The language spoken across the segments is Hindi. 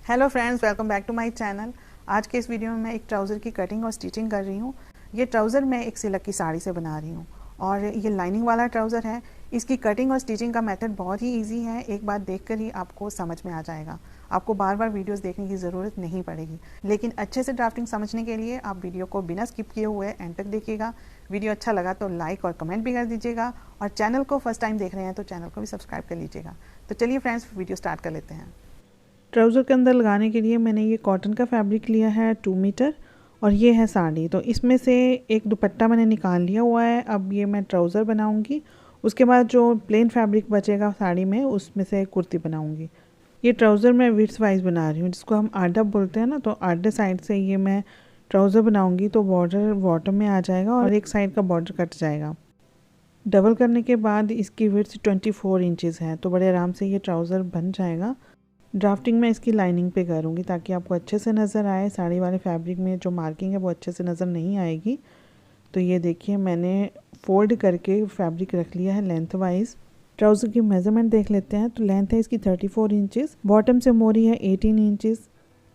Hello friends, welcome back to my channel. आज के इस वीडियो में मैं एक ट्राउज़र की कटिंग और स्टिचिंग कर रही हूँ। ये ट्राउज़र मैं एक सिल्क की साड़ी से बना रही हूँ और ये लाइनिंग वाला ट्राउज़र है। इसकी कटिंग और स्टिचिंग का मेथड बहुत ही इजी है, एक बार देखकर ही आपको समझ में आ जाएगा। आपको बार बार वीडियोस देखने की ज़रूरत नहीं पड़ेगी, लेकिन अच्छे से ड्राफ्टिंग समझने के लिए आप वीडियो को बिना स्किप किए हुए एंड तक देखिएगा। वीडियो अच्छा लगा तो लाइक और कमेंट भी कर दीजिएगा और चैनल को फर्स्ट टाइम देख रहे हैं तो चैनल को भी सब्सक्राइब कर लीजिएगा। तो चलिए फ्रेंड्स, वीडियो स्टार्ट कर लेते हैं। ट्राउज़र के अंदर लगाने के लिए मैंने ये कॉटन का फैब्रिक लिया है 2 मीटर और ये है साड़ी। तो इसमें से एक दुपट्टा मैंने निकाल लिया हुआ है। अब ये मैं ट्राउज़र बनाऊंगी, उसके बाद जो प्लेन फैब्रिक बचेगा साड़ी में उसमें से कुर्ती बनाऊंगी। ये ट्राउज़र मैं विड्थ वाइज बना रही हूँ, जिसको हम आधा बोलते हैं ना। तो आधे साइड से ये मैं ट्राउज़र बनाऊँगी तो बॉर्डर बॉटम में आ जाएगा और एक साइड का बॉर्डर कट जाएगा। डबल करने के बाद इसकी विड्थ 24 इंचज़ है, तो बड़े आराम से ये ट्राउज़र बन जाएगा। ड्राफ्टिंग में इसकी लाइनिंग पे करूँगी ताकि आपको अच्छे से नज़र आए। साड़ी वाले फैब्रिक में जो मार्किंग है वो अच्छे से नज़र नहीं आएगी। तो ये देखिए, मैंने फोल्ड करके फैब्रिक रख लिया है लेंथ वाइज। ट्राउज़र की मेज़रमेंट देख लेते हैं। तो लेंथ है इसकी 34 इंचज़, बॉटम से मोरी है 18 इंचज़,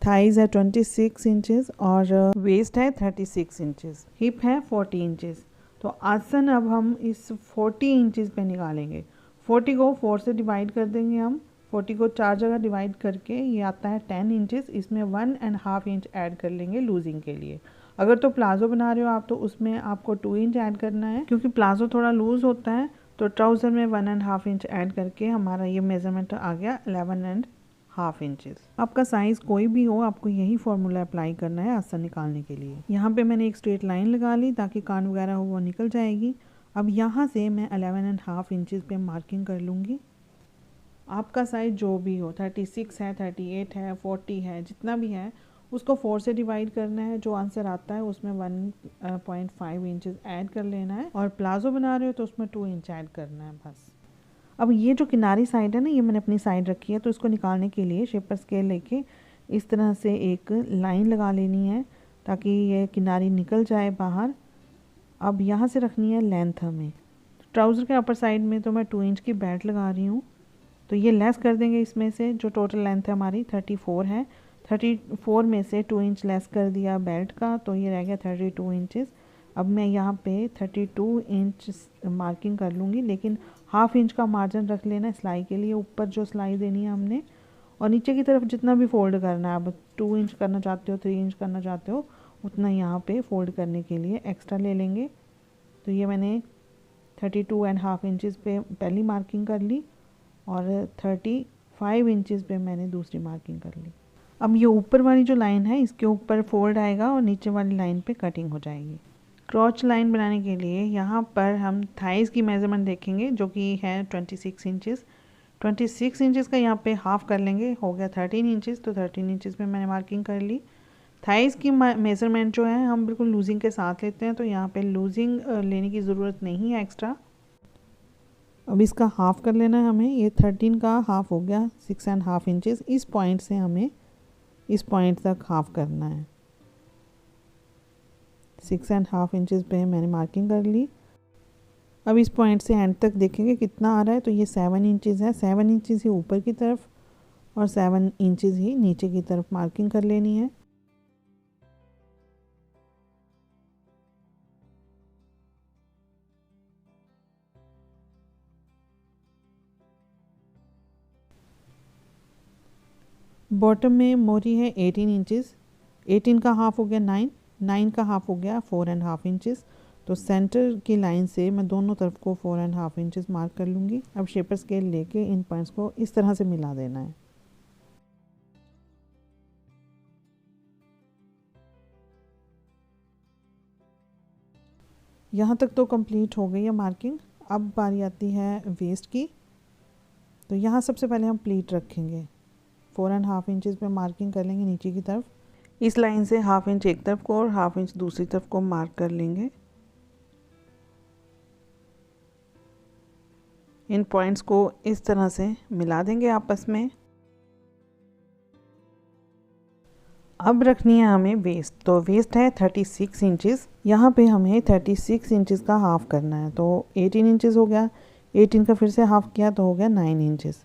थाइज़ है 26 इंचज़ और वेस्ट है 36 इंचज़, हिप है 40 इंचज़। तो आसन अब हम इस 40 इंचज़ पे निकालेंगे। 40 को 4 से डिवाइड कर देंगे हम। 40 को 4 जगह डिवाइड करके ये आता है 10 इंचज़। इसमें 1.5 इंच ऐड कर लेंगे लूजिंग के लिए। अगर तो प्लाजो बना रहे हो आप तो उसमें आपको 2 इंच ऐड करना है, क्योंकि प्लाजो थोड़ा लूज़ होता है। तो ट्राउज़र में 1.5 इंच ऐड करके हमारा ये मेज़रमेंट आ गया 11.5 इंचज़। आपका साइज़ कोई भी हो, आपको यही फॉर्मूला अप्लाई करना है आसन निकालने के लिए। यहाँ पे मैंने एक स्ट्रेट लाइन लगा ली ताकि कान वगैरह हो वो निकल जाएगी। अब यहाँ से मैं 11.5 इंचज़ पे मार्किंग कर लूँगी। आपका साइज़ जो भी हो, 36 है, 38 है, 40 है, जितना भी है उसको 4 से डिवाइड करना है। जो आंसर आता है उसमें 1.5 इंचज़ ऐड कर लेना है और प्लाजो बना रहे हो तो उसमें 2 इंच ऐड करना है बस। अब ये जो किनारी साइड है ना, ये मैंने अपनी साइड रखी है। तो इसको निकालने के लिए शेपर स्केल लेके इस तरह से एक लाइन लगा लेनी है ताकि ये किनारी निकल जाए बाहर। अब यहाँ से रखनी है लेंथ हमें। ट्राउज़र के अपर साइड में तो मैं 2 इंच की बेल्ट लगा रही हूँ। तो ये लेस कर देंगे इसमें से। जो टोटल लेंथ है हमारी 34 है, 34 में से 2 इंच लेस कर दिया बेल्ट का, तो ये रह गया 32 इंचज़। अब मैं यहाँ पे 32 इंच मार्किंग कर लूँगी, लेकिन हाफ इंच का मार्जिन रख लेना सिलाई के लिए। ऊपर जो सिलाई देनी है हमने, और नीचे की तरफ जितना भी फोल्ड करना है, अब 2 इंच करना चाहते हो, 3 इंच करना चाहते हो, उतना यहाँ पे फोल्ड करने के लिए एक्स्ट्रा ले लेंगे। तो ये मैंने 32.5 इंचज़ पे पहली मार्किंग कर ली और 35 इंचज़ पे मैंने दूसरी मार्किंग कर ली। अब ये ऊपर वाली जो लाइन है इसके ऊपर फोल्ड आएगा और नीचे वाली लाइन पे कटिंग हो जाएगी। क्रॉच लाइन बनाने के लिए यहाँ पर हम थाइज़ की मेज़रमेंट देखेंगे, जो कि है 26 इंचज़। 26 इंचज़ का यहाँ पे हाफ कर लेंगे, हो गया 13 इंचज़। तो 13 इंचज़ पे मैंने मार्किंग कर ली। थाइज़ की मेज़रमेंट जो है हम बिल्कुल लूजिंग के साथ लेते हैं, तो यहाँ पे लूजिंग लेने की ज़रूरत नहीं है एक्स्ट्रा। अब इसका हाफ़ कर लेना है हमें। ये 13 का हाफ़ हो गया 6.5 इंचज़। इस पॉइंट से हमें इस पॉइंट तक हाफ़ करना है। 6.5 इंचज़ पे मैंने मार्किंग कर ली। अब इस पॉइंट से एंड तक देखेंगे कितना आ रहा है। तो ये 7 इंचज़ है। 7 इंचज़ ही ऊपर की तरफ और 7 इंचज़ ही नीचे की तरफ मार्किंग कर लेनी है। बॉटम में मोरी है 18 इंचज़। 18 का हाफ़ हो गया 9, 9 का हाफ़ हो गया 4.5 इंचज़। तो सेंटर की लाइन से मैं दोनों तरफ को 4.5 इंचज़ मार्क कर लूँगी। अब शेपर स्केल लेके इन पॉइंट्स को इस तरह से मिला देना है। यहाँ तक तो कंप्लीट हो गई है मार्किंग। अब बारी आती है वेस्ट की। तो यहाँ सबसे पहले हम प्लीट रखेंगे। 4.5 इंचज़ पे मार्किंग कर लेंगे नीचे की तरफ। इस लाइन से हाफ इंच एक तरफ को और हाफ इंच दूसरी तरफ को मार्क कर लेंगे। इन पॉइंट्स को इस तरह से मिला देंगे आपस में। अब रखनी है हमें वेस्ट। तो वेस्ट है 36 इंचज़। यहाँ पे हमें 36 इंचज़ का हाफ़ करना है। तो 18 इंचज़ हो गया, 18 का फिर से हाफ़ किया तो हो गया 9 इंचज़।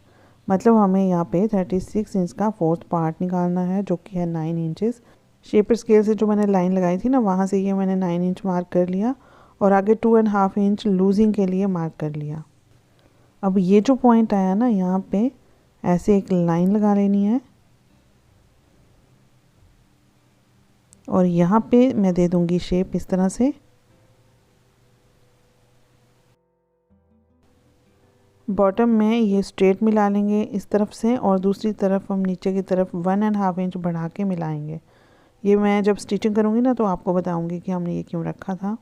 मतलब हमें यहाँ पे 36 इंच का फोर्थ पार्ट निकालना है जो कि है 9 इंचेस। शेपर स्केल से जो मैंने लाइन लगाई थी ना, वहाँ से ये मैंने 9 इंच मार्क कर लिया और आगे 2.5 इंच लूजिंग के लिए मार्क कर लिया। अब ये जो पॉइंट आया ना, यहाँ पे ऐसे एक लाइन लगा लेनी है और यहाँ पे मैं दे दूँगी शेप इस तरह से। बॉटम में ये स्ट्रेट मिला लेंगे इस तरफ से और दूसरी तरफ हम नीचे की तरफ 1.5 इंच बढ़ा के मिलाएंगे। ये मैं जब स्टिचिंग करूँगी ना तो आपको बताऊँगी कि हमने ये क्यों रखा था।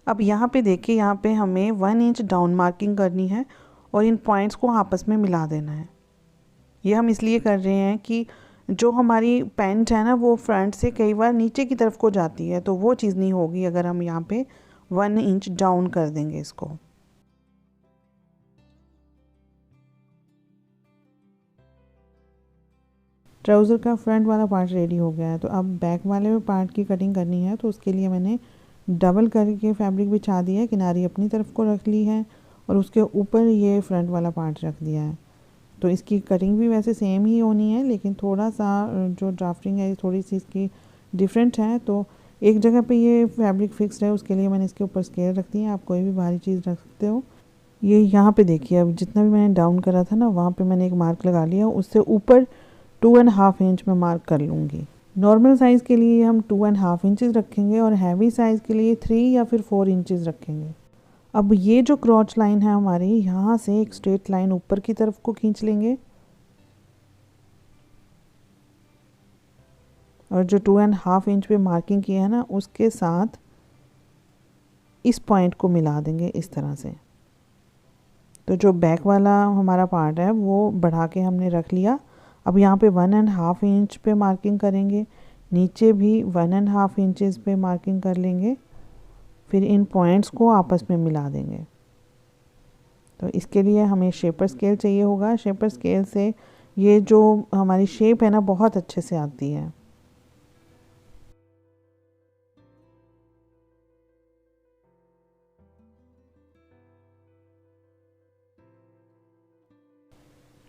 अब यहाँ पे देखिए, यहाँ पे हमें 1 इंच डाउन मार्किंग करनी है और इन पॉइंट्स को आपस में मिला देना है। ये हम इसलिए कर रहे हैं कि जो हमारी पैंट है ना, वो फ्रंट से कई बार नीचे की तरफ को जाती है, तो वो चीज़ नहीं होगी अगर हम यहाँ पे 1 इंच डाउन कर देंगे इसको। ट्राउज़र का फ्रंट वाला पार्ट रेडी हो गया है, तो अब बैक वाले पार्ट की कटिंग करनी है। तो उसके लिए मैंने डबल करके फैब्रिक बिछा दिया है, किनारी अपनी तरफ को रख ली है और उसके ऊपर ये फ्रंट वाला पार्ट रख दिया है। तो इसकी कटिंग भी वैसे सेम ही होनी है, लेकिन थोड़ा सा जो ड्राफ्टिंग है थोड़ी सी इसकी डिफरेंट है। तो एक जगह पे ये फैब्रिक फिक्स्ड है, उसके लिए मैंने इसके ऊपर स्केल रख दी है। आप कोई भी भारी चीज़ रख सकते हो। ये यहाँ पे देखिए, अब जितना भी मैंने डाउन करा था ना, वहाँ पे मैंने एक मार्क लगा लिया, उससे ऊपर 2.5 इंच में मार्क कर लूँगी। नॉर्मल साइज़ के लिए हम 2.5 इंचेस रखेंगे और हैवी साइज़ के लिए 3 या फिर 4 इंचेस रखेंगे। अब ये जो क्रॉच लाइन है हमारी, यहाँ से एक स्ट्रेट लाइन ऊपर की तरफ को खींच लेंगे और जो 2.5 इंच पे मार्किंग की है ना, उसके साथ इस पॉइंट को मिला देंगे इस तरह से। तो जो बैक वाला हमारा पार्ट है वो बढ़ा के हमने रख लिया। अब यहाँ पे 1.5 इंच पे मार्किंग करेंगे, नीचे भी 1.5 इंचेस पे मार्किंग कर लेंगे, फिर इन पॉइंट्स को आपस में मिला देंगे। तो इसके लिए हमें शेपर स्केल चाहिए होगा। शेपर स्केल से ये जो हमारी शेप है ना, बहुत अच्छे से आती है।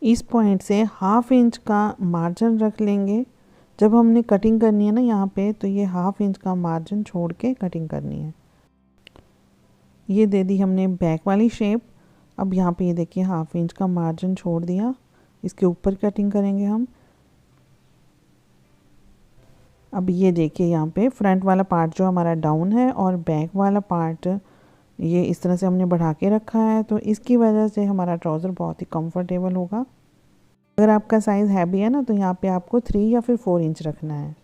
इस पॉइंट से 1/2 इंच का मार्जिन रख लेंगे। जब हमने कटिंग करनी है ना यहाँ पे, तो ये 1/2 इंच का मार्जिन छोड़ के कटिंग करनी है। ये दे दी हमने बैक वाली शेप। अब यहाँ पे ये देखिए 1/2 इंच का मार्जिन छोड़ दिया, इसके ऊपर कटिंग करेंगे हम। अब ये देखिए, यहाँ पे फ्रंट वाला पार्ट जो हमारा डाउन है और बैक वाला पार्ट ये इस तरह से हमने बढ़ा के रखा है, तो इसकी वजह से हमारा ट्राउज़र बहुत ही कंफर्टेबल होगा। अगर आपका साइज़ हैवी है ना, तो यहाँ पे आपको 3 या फिर 4 इंच रखना है।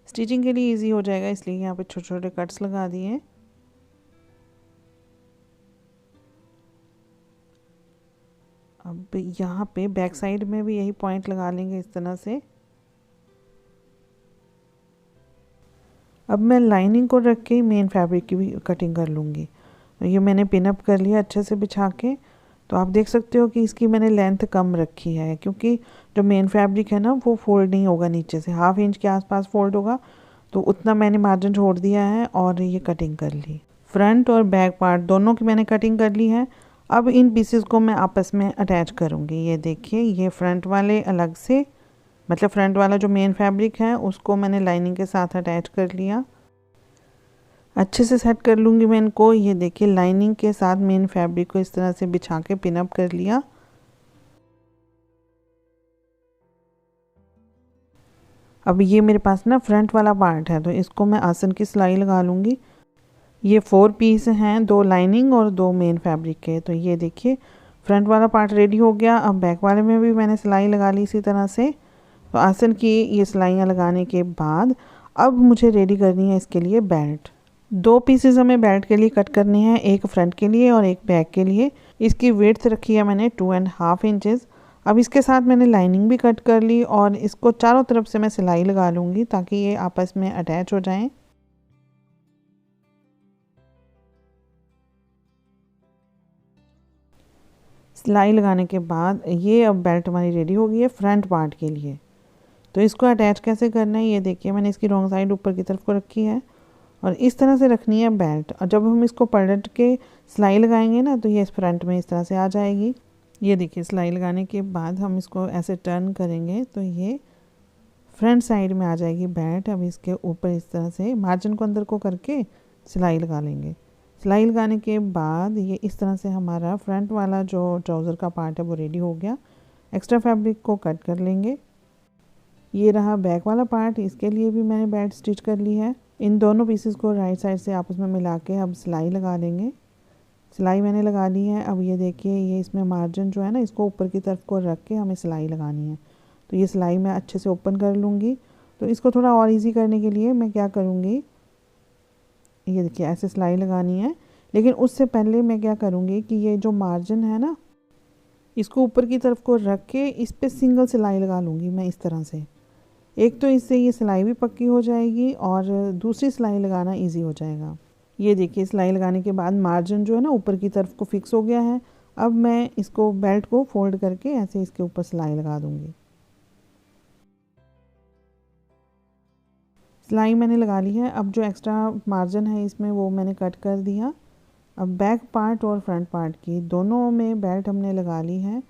स्टिचिंग के लिए इजी हो जाएगा, इसलिए यहाँ पे छोटे छोटे कट्स लगा दिए। अब यहाँ पे बैक साइड में भी यही पॉइंट लगा लेंगे इस तरह से। अब मैं लाइनिंग को रख के मेन फैब्रिक की भी कटिंग कर लूँगी। ये मैंने पिन अप कर लिया अच्छे से बिछा के। तो आप देख सकते हो कि इसकी मैंने लेंथ कम रखी है, क्योंकि जो मेन फैब्रिक है ना, वो फोल्ड नहीं होगा, नीचे से 1/2 इंच के आसपास फोल्ड होगा। तो उतना मैंने मार्जिन छोड़ दिया है और ये कटिंग कर ली। फ्रंट और बैक पार्ट दोनों की मैंने कटिंग कर ली है। अब इन पीसेस को मैं आपस में अटैच करूँगी। ये देखिए, ये फ्रंट वाले अलग से, मतलब फ्रंट वाला जो मेन फैब्रिक है उसको मैंने लाइनिंग के साथ अटैच कर लिया। अच्छे से सेट कर लूँगी मैं इनको। ये देखिए, लाइनिंग के साथ मेन फैब्रिक को इस तरह से बिछा के पिन अप कर लिया। अब ये मेरे पास ना फ्रंट वाला पार्ट है, तो इसको मैं आसन की सिलाई लगा लूँगी। ये 4 पीस हैं, 2 लाइनिंग और 2 मेन फैब्रिक के। तो ये देखिए, फ्रंट वाला पार्ट रेडी हो गया। अब बैक वाले में भी मैंने सिलाई लगा ली इसी तरह से। तो आसन की ये सिलाइयाँ लगाने के बाद अब मुझे रेडी करनी है इसके लिए बेल्ट। 2 पीसेस हमें बेल्ट के लिए कट करने हैं, एक फ्रंट के लिए और एक बैक के लिए। इसकी विड्थ रखी है मैंने 2.5 इंचेस। अब इसके साथ मैंने लाइनिंग भी कट कर ली और इसको चारों तरफ से मैं सिलाई लगा लूँगी ताकि ये आपस में अटैच हो जाएं। सिलाई लगाने के बाद ये अब बेल्ट हमारी रेडी हो गई है फ्रंट पार्ट के लिए। तो इसको अटैच कैसे करना है, ये देखिए मैंने इसकी रॉन्ग साइड ऊपर की तरफ को रखी है और इस तरह से रखनी है बेल्ट। और जब हम इसको पलट के सिलाई लगाएंगे ना तो ये इस फ्रंट में इस तरह से आ जाएगी। ये देखिए सिलाई लगाने के बाद हम इसको ऐसे टर्न करेंगे तो ये फ्रंट साइड में आ जाएगी बेल्ट। अब इसके ऊपर इस तरह से मार्जिन को अंदर को करके सिलाई लगा लेंगे। सिलाई लगाने के बाद ये इस तरह से हमारा फ्रंट वाला जो ट्राउज़र का पार्ट है वो रेडी हो गया। एक्स्ट्रा फैब्रिक को कट कर लेंगे। ये रहा बैक वाला पार्ट, इसके लिए भी मैंने बेल्ट स्टिच कर ली है। इन दोनों पीसेस को राइट साइड से आपस में मिला के अब सिलाई लगा लेंगे। सिलाई मैंने लगा ली है। अब ये देखिए ये इसमें मार्जिन जो है ना इसको ऊपर की तरफ को रख के हमें सिलाई लगानी है। तो ये सिलाई मैं अच्छे से ओपन कर लूँगी। तो इसको थोड़ा और इजी करने के लिए मैं क्या करूँगी, ये देखिए ऐसे सिलाई लगानी है। लेकिन उससे पहले मैं क्या करूँगी कि ये जो मार्जिन है ना इसको ऊपर की तरफ को रख के इस पर सिंगल सिलाई लगा लूँगी मैं इस तरह से। एक तो इससे ये सिलाई भी पक्की हो जाएगी और दूसरी सिलाई लगाना इजी हो जाएगा। ये देखिए सिलाई लगाने के बाद मार्जिन जो है ना ऊपर की तरफ को फिक्स हो गया है। अब मैं इसको बेल्ट को फोल्ड करके ऐसे इसके ऊपर सिलाई लगा दूँगी। सिलाई मैंने लगा ली है। अब जो एक्स्ट्रा मार्जिन है इसमें वो मैंने कट कर दिया। अब बैक पार्ट और फ्रंट पार्ट की दोनों में बेल्ट हमने लगा ली है।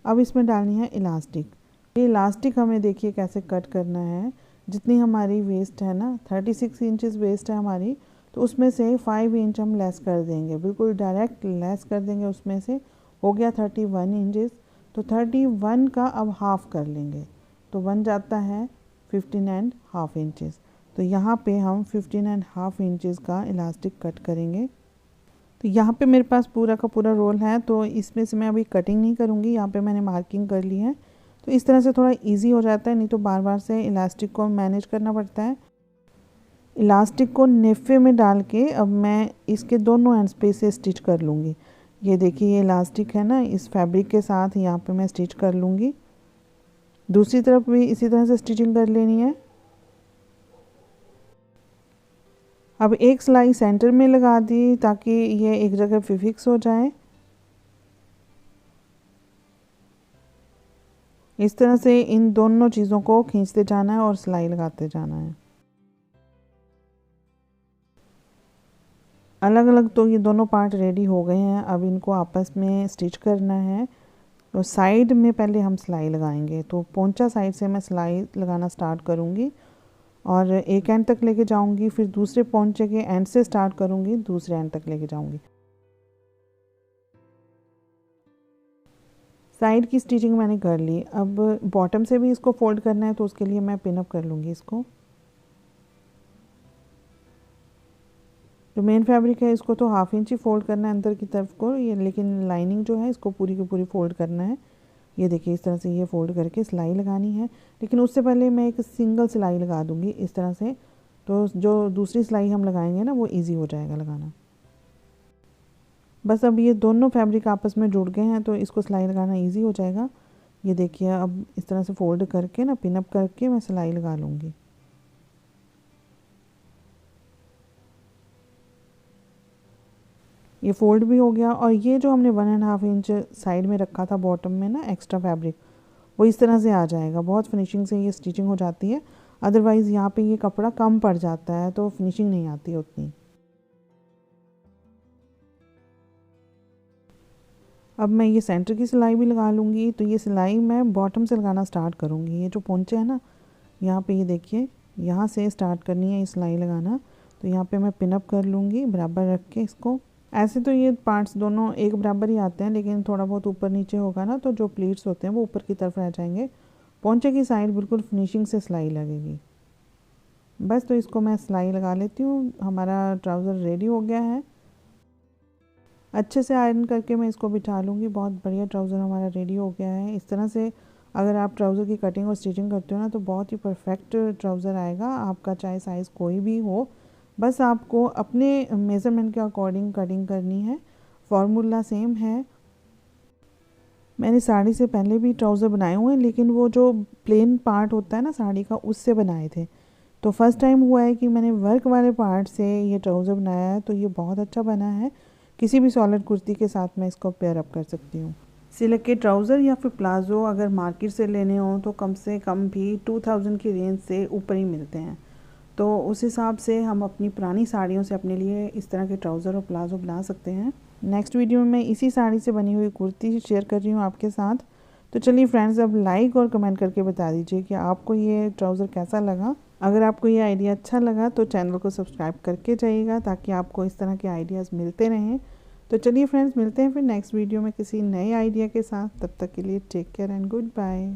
अब इसमें डालनी है इलास्टिक। ये इलास्टिक हमें देखिए कैसे कट करना है। जितनी हमारी वेस्ट है ना 36 इंचेस वेस्ट है हमारी, तो उसमें से 5 इंच हम लेस कर देंगे, बिल्कुल डायरेक्ट लेस कर देंगे। उसमें से हो गया 31 इंचेस। तो 31 का अब हाफ़ कर लेंगे तो बन जाता है 15.5 इंचेस। तो यहाँ पे हम 15.5 इंचेस का इलास्टिक कट करेंगे। तो यहाँ पे मेरे पास पूरा का पूरा रोल है तो इसमें से मैं अभी कटिंग नहीं करूँगी। यहाँ पे मैंने मार्किंग कर ली है। तो इस तरह से थोड़ा इजी हो जाता है, नहीं तो बार बार से इलास्टिक को मैनेज करना पड़ता है। इलास्टिक को नेफे में डाल के अब मैं इसके दोनों एंड्स पे से स्टिच कर लूँगी। ये देखिए ये इलास्टिक है ना इस फैब्रिक के साथ यहाँ पे मैं स्टिच कर लूँगी। दूसरी तरफ भी इसी तरह से स्टिचिंग कर लेनी है। अब एक सिलाई सेंटर में लगा दी ताकि ये एक जगह पे फिक्स हो जाए। इस तरह से इन दोनों चीज़ों को खींचते जाना है और सिलाई लगाते जाना है। अलग अलग तो ये दोनों पार्ट रेडी हो गए हैं। अब इनको आपस में स्टिच करना है। तो साइड में पहले हम सिलाई लगाएंगे। तो पोंचा साइड से मैं सिलाई लगाना स्टार्ट करूँगी और एक एंड तक लेके जाऊँगी, फिर दूसरे पोंचे के एंड से स्टार्ट करूँगी, दूसरे एंड तक लेके जाऊँगी। साइड की स्टिचिंग मैंने कर ली। अब बॉटम से भी इसको फोल्ड करना है तो उसके लिए मैं पिन अप कर लूँगी इसको। जो मेन फैब्रिक है इसको तो 1/2 इंच ही फोल्ड करना है अंदर की तरफ को, ये लेकिन लाइनिंग जो है इसको पूरी की पूरी फोल्ड करना है। ये देखिए इस तरह से ये फोल्ड करके सिलाई लगानी है। लेकिन उससे पहले मैं एक सिंगल सिलाई लगा दूँगी इस तरह से। तो जो दूसरी सिलाई हम लगाएंगे ना वो ईजी हो जाएगा लगाना। बस अब ये दोनों फैब्रिक आपस में जुड़ गए हैं तो इसको सिलाई लगाना ईजी हो जाएगा। ये देखिए अब इस तरह से फोल्ड करके ना पिन अप करके मैं सिलाई लगा लूँगी। ये फोल्ड भी हो गया। और ये जो हमने 1.5 इंच साइड में रखा था बॉटम में ना एक्स्ट्रा फैब्रिक, वो इस तरह से आ जाएगा। बहुत फिनिशिंग से ये स्टिचिंग हो जाती है। अदरवाइज़ यहाँ पे ये कपड़ा कम पड़ जाता है तो फिनिशिंग नहीं आती उतनी। अब मैं ये सेंटर की सिलाई भी लगा लूँगी। तो ये सिलाई मैं बॉटम से लगाना स्टार्ट करूँगी। ये जो पोंचे है ना यहाँ पे ये देखिए यहाँ से स्टार्ट करनी है ये सिलाई लगाना। तो यहाँ पे मैं पिन अप कर लूँगी बराबर रख के इसको। ऐसे तो ये पार्ट्स दोनों एक बराबर ही आते हैं, लेकिन थोड़ा बहुत ऊपर नीचे होगा ना तो जो प्लीट्स होते हैं वो ऊपर की तरफ रह जाएंगे। पोंचे की साइड बिल्कुल फिनिशिंग से सिलाई लगेगी। बस तो इसको मैं सिलाई लगा लेती हूँ। हमारा ट्राउज़र रेडी हो गया है। अच्छे से आयरन करके मैं इसको बिठा लूँगी। बहुत बढ़िया ट्राउज़र हमारा रेडी हो गया है। इस तरह से अगर आप ट्राउज़र की कटिंग और स्टिचिंग करते हो ना तो बहुत ही परफेक्ट ट्राउज़र आएगा आपका, चाहे साइज़ कोई भी हो। बस आपको अपने मेज़रमेंट के अकॉर्डिंग कटिंग करनी है। फॉर्मूला सेम है। मैंने साड़ी से पहले भी ट्राउज़र बनाए हुए हैं, लेकिन वो जो प्लेन पार्ट होता है ना साड़ी का उससे बनाए थे। तो फर्स्ट टाइम हुआ है कि मैंने वर्क वाले पार्ट से ये ट्राउज़र बनाया है। तो ये बहुत अच्छा बना है। किसी भी सॉलिड कुर्ती के साथ मैं इसको पेयर अप कर सकती हूँ। सिल्क के ट्राउज़र या फिर प्लाज़ो अगर मार्केट से लेने हों तो कम से कम भी 2000 की रेंज से ऊपर ही मिलते हैं। तो उस हिसाब से हम अपनी पुरानी साड़ियों से अपने लिए इस तरह के ट्राउज़र और प्लाज़ो बना सकते हैं। नेक्स्ट वीडियो में मैं इसी साड़ी से बनी हुई कुर्ती शेयर कर रही हूँ आपके साथ। तो चलिए फ्रेंड्स, अब लाइक और कमेंट करके बता दीजिए कि आपको ये ट्राउज़र कैसा लगा। अगर आपको ये आइडिया अच्छा लगा तो चैनल को सब्सक्राइब करके जाइएगा ताकि आपको इस तरह के आइडियाज़ मिलते रहें। तो चलिए फ्रेंड्स, मिलते हैं फिर नेक्स्ट वीडियो में किसी नए आइडिया के साथ। तब तक के लिए take care and good bye.